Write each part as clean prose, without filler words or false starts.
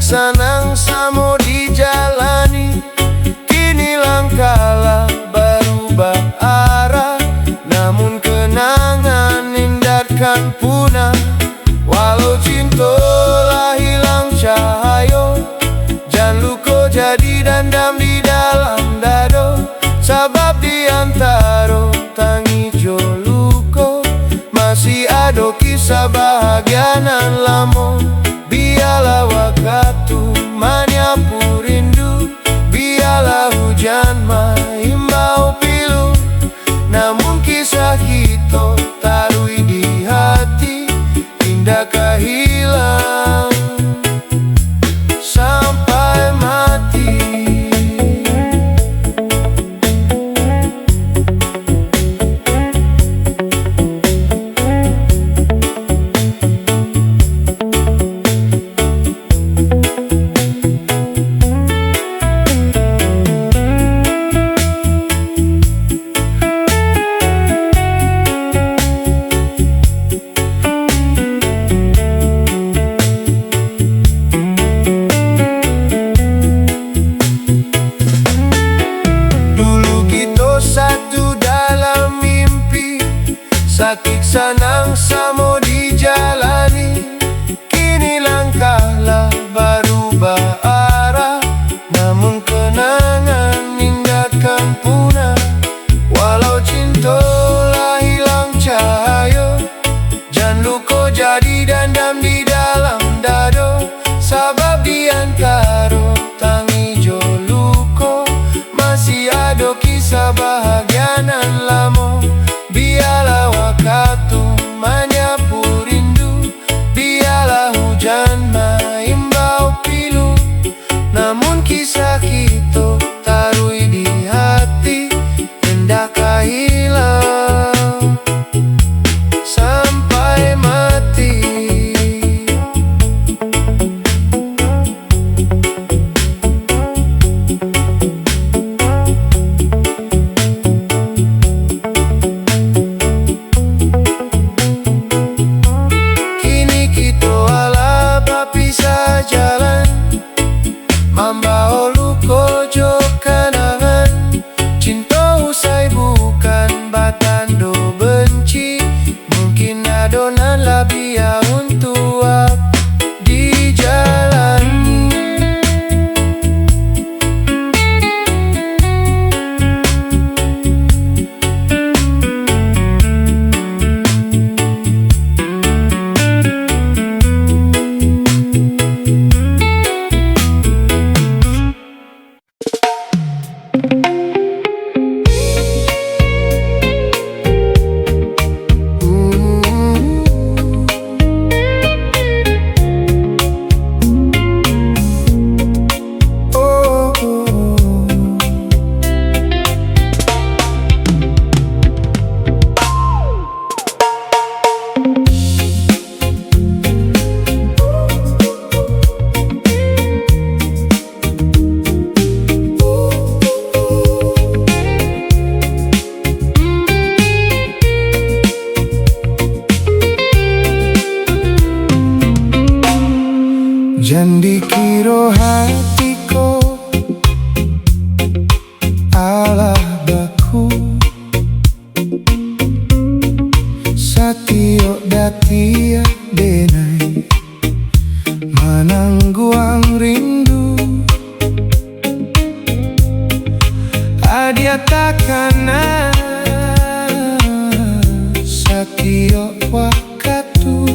sanang samo dijalani. Kini langkahlah berubah arah, namun kenangan indatkan punah. Walau cinta lah hilang cahayo, jangan luka jadi dendam di dalam dado. Sabab di antara tangi jo luko masih ada kisah bahagia nan lamo. Biarlah waktu menyapu rindu, biarlah hujan mengimbau pilu, namun kisah kita taruh di hati, tindakkah hilang sampai mati. Sakit sanang samo dijalani. Kini langkahlah berubah arah, namun kenangan ingatkan punah. Walau cinta lah hilang cahaya, jangan luka jadi dendam di dalam dado. Sabab di antara tangi jo luka masih ada kisah bahagia nan lamo. Biarlah waktu menyapu rindu, biarlah hujan mengimbau pilu, namun kisah kita taruh di hati, tindakkah hilang sampai mati. Jalan membawa luka jo kenangan. Cinta usai bukan batando benci, mungkin adonan lebih untuk dijalani. Jangan dikira hatiku alah baku, satio datia denai menangguang rindu. Adia takana satio wakatu,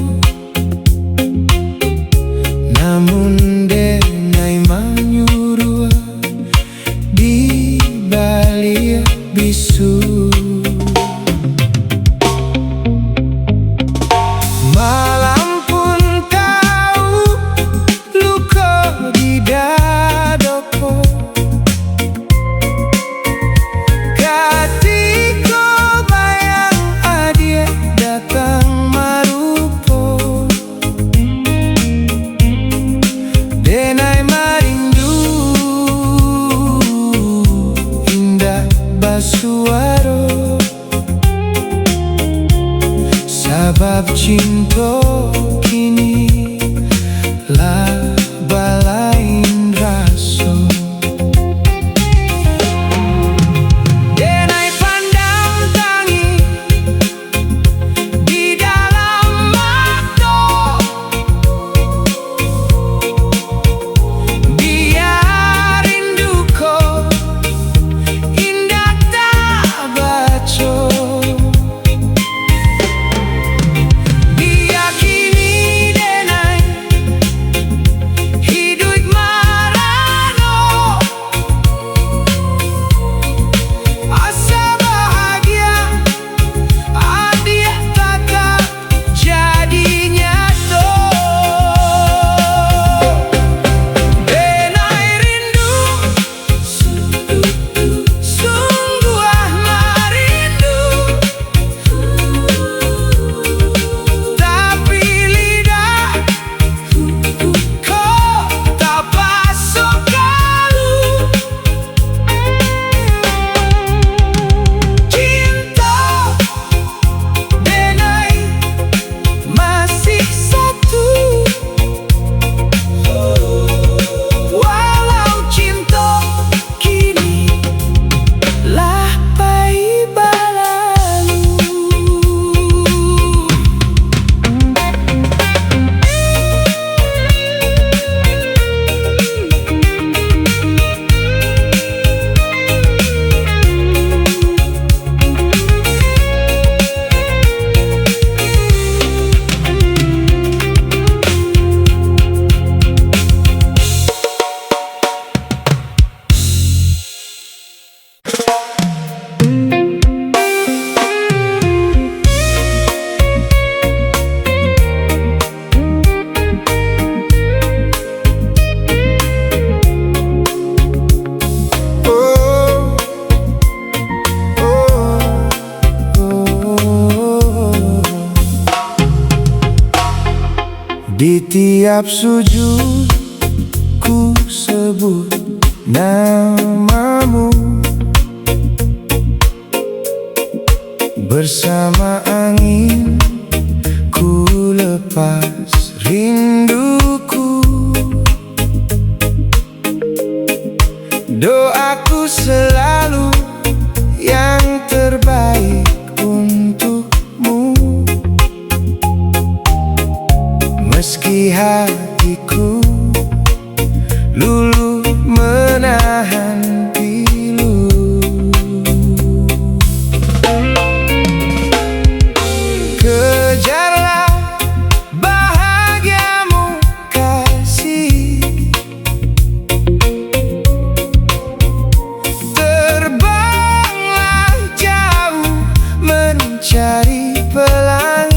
namun denai manyurua di balik bisu. Malam pun tahu luka di dadoko, ketika bayang adia datang marupo. Denai marindu indah basuaro, sabab cinta kini lah balai. tiap sujud ku sebut namamu. Bersama angin ku lepas rinduku. Doaku selalu yang terbaik untukmu. Meski hatiku luluh menahan pilu. Kejarlah bahagiamu kasih, terbanglah jauh mencari pelangi.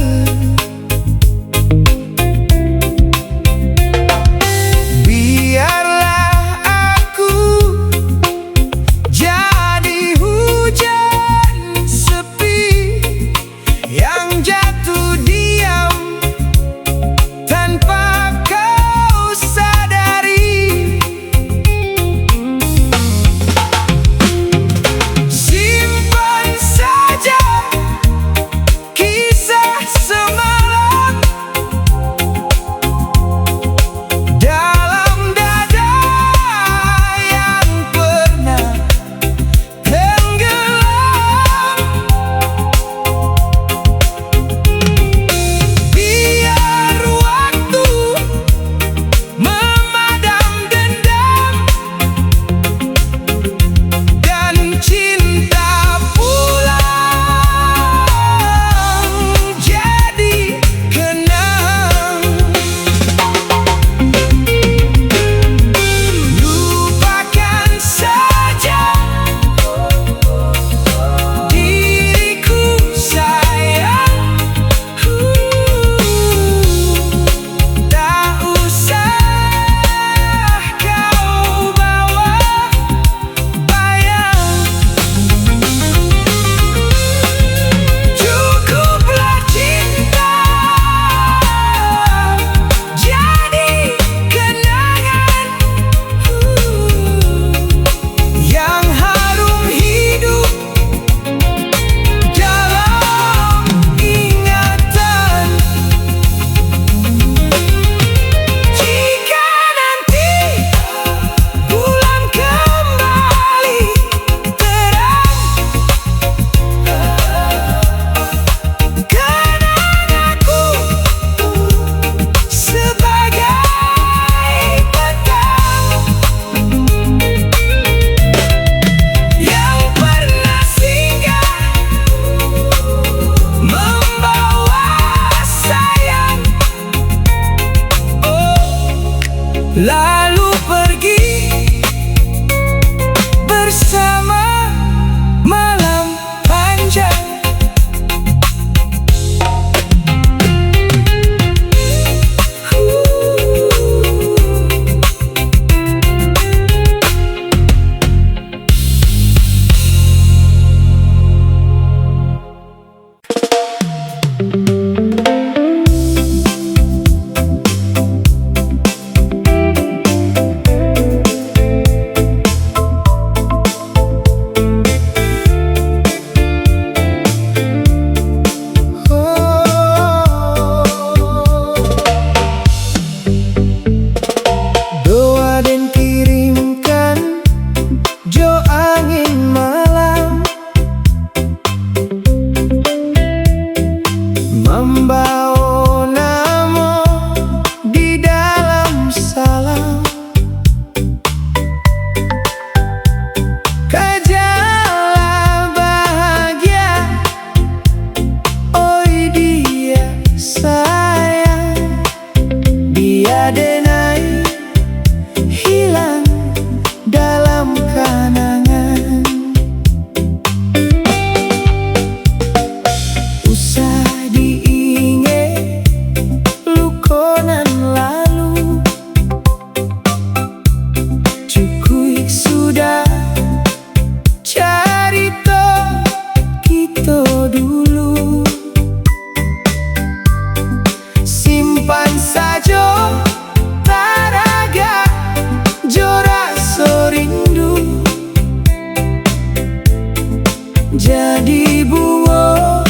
jadi bunga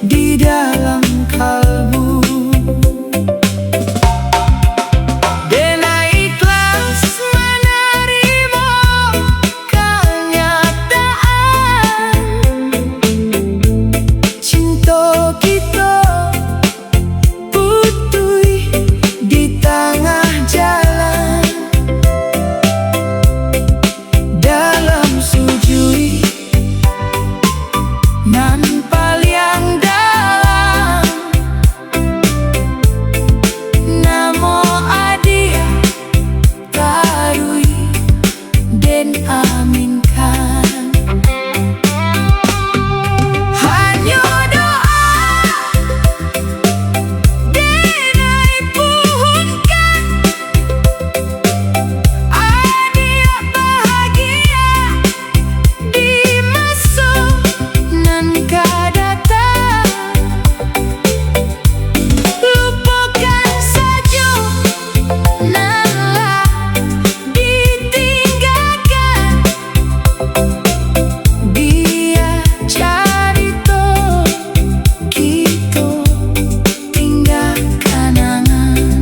di dalam kalbu. Dena ikhlas menerima kenyataan, cinta kita putui di tengah jalan. Dalam sujui nan paling dalam, namo adia tarui den aminkan. Hanya doa denai puhunkan, adia bahagia di masa nan kadatang. Lupakan saja nanlah ditinggalkan, biar cerita kita tinggal kenangan.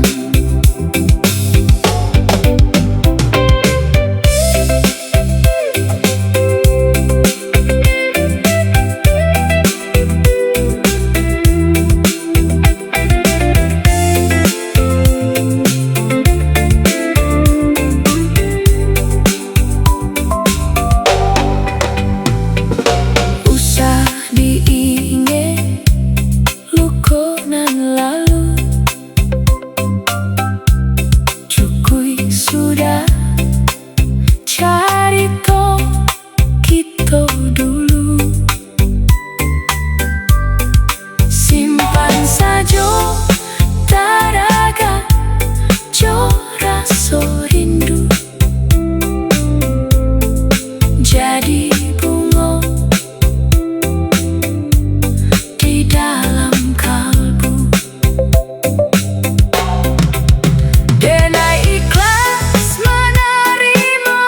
Usah diingat luka nan lalu, cukui sudah cerita kita dulu. Simpan saja taraga jo rasa rindu, jadi bunga di dalam kalbu. Dena ikhlas menerima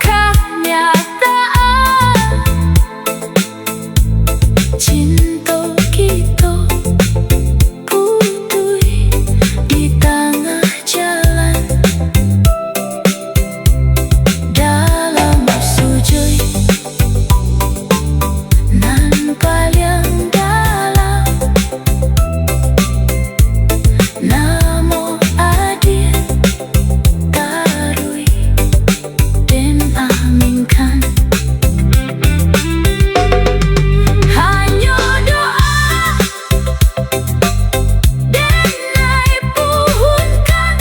kenyataan, cinta kita putui di tengah jalan. Dalam sujud nan paling dalam, namo adia tarui den aminkan. Hanya doa denai puhunkan,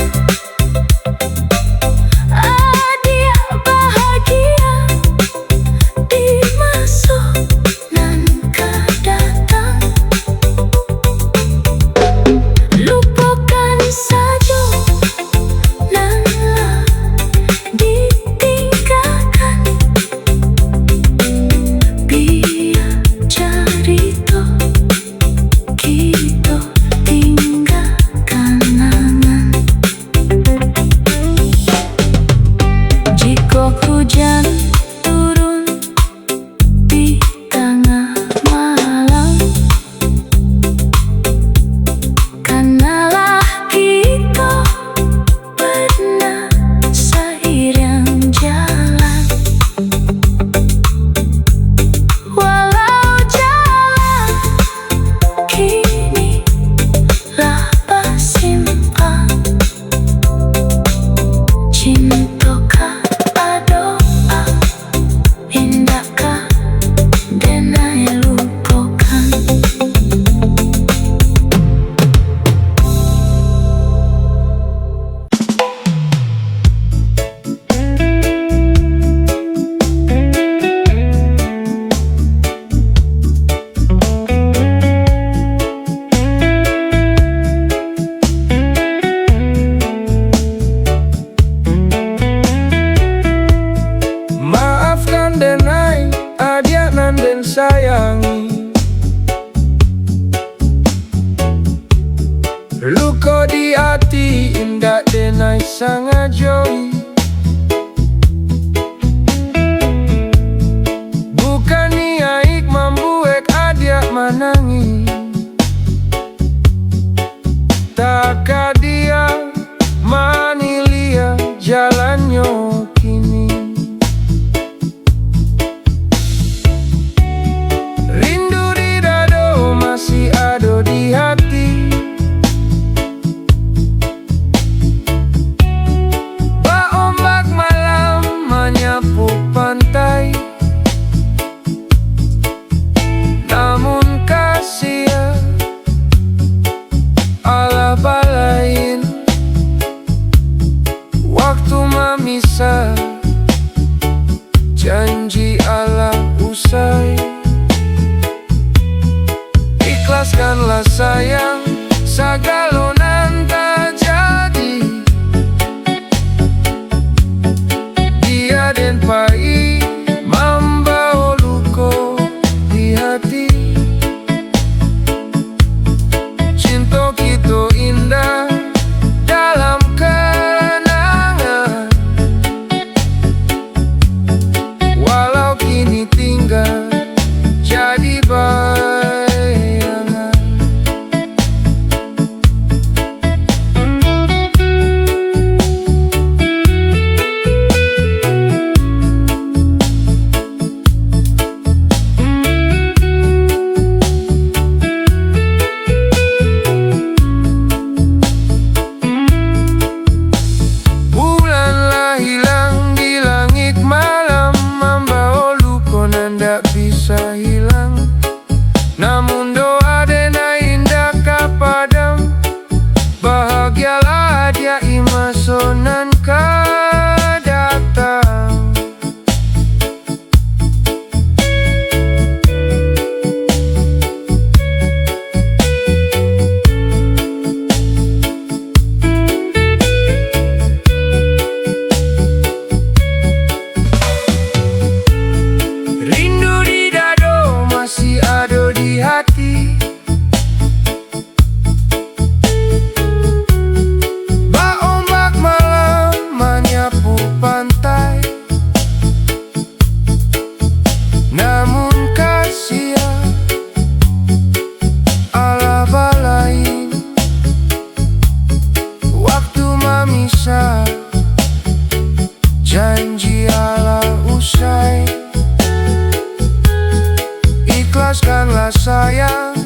adia bahagia di masa nan kadatang. Lupakan saja nanlah ditinggalkan, biar cerita kita tinggal kenangan. Jika hujan turun di tengah malam, kanalah kita pernah seiring jalan. Walau jalan kini lah bersimpang, cintakah doa, indahkah denai lupakan. Maafkan denai adia nan den sayangi, luka di hati indah denai sangat joi. janji Allah usai. Ikhlaskanlah sayang, sagalonan terjadi. Dia dan pai membawa luka di hati. Cinta kita indah dalam kenangan, walau kini tinggal jadi bayangan. Bulanlah hilang di langit malam, membawa luka ndak bisa hilang. Namun doa dan indah kapadam, bahagialah dia imasonan kadatang. Rindu di dado masih ada di hati. Bak ombak malam menyapu pantai, namun kasihan Allah balain. Waktu memisah, janji Allah usai. Ikhlaskanlah sayang,